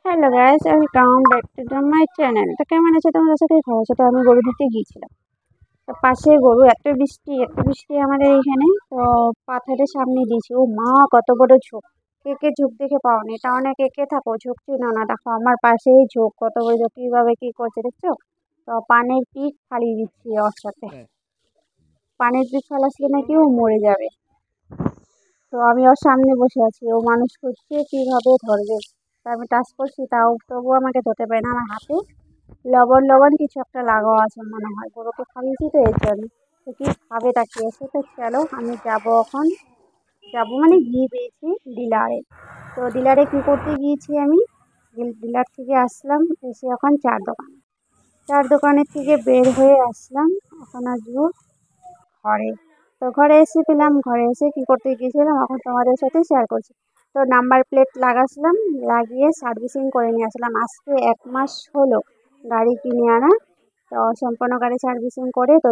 Hello guys, welcome back to my channel. তো কেমন আছে তোমরা? সাথে খবর তো আমি গরু দিতে গিয়েছিলাম। তো পাশে গরু, এত বৃষ্টি আমাদের এইখানে। তো পাথরের সামনে দিয়েছি। ও মা, কত বড় ঝোঁক! কে কে ঝোঁক দেখে পাওনি? এটা অনেক একে থাকো, ঝোঁক চিনো না? দেখো আমার পাশেই ঝোঁক, কত বড় ঝোঁক, কিভাবে কি করছে দেখছো? তো পানের পিক ফালিয়ে দিচ্ছি ওর সাথে। পানের পিক ফালাসলে নাকি ও মরে যাবে। তো আমি ওর সামনে বসে আছি, ও মানুষ খুঁজছে কিভাবে ধরবে। তো আমি টাচ করছি, তাও তবুও আমাকে ধরতে পারে না। আমার হাতে লবণ লবণ কিছু একটা লাগাও আছে মনে হয়, গরুকে খাইয়েছি তো এর জন্য। তো কি খাবে তাকিয়েছে। তো চলো আমি যাব এখন, যাবো মানে গিয়ে পেয়েছি ডিলারে। তো ডিলারে কি করতে গিয়েছি আমি, ডিলার থেকে আসলাম, এসে এখন চার দোকানের থেকে বের হয়ে আসলাম। এখন আসবো ঘরে। তো ঘরে এসে পেলাম, ঘরে এসে কি করতে গিয়েছিলাম এখন তোমাদের সাথে শেয়ার করছি। তো নাম্বার প্লেট লাগাচ্ছিলাম, লাগিয়ে সার্ভিসিং করে নিয়ে আসলাম। আজকে 1 মাস হলো গাড়ি কিনে আনা। তো সম্পূর্ণ গাড়ি সার্ভিসিং করে তো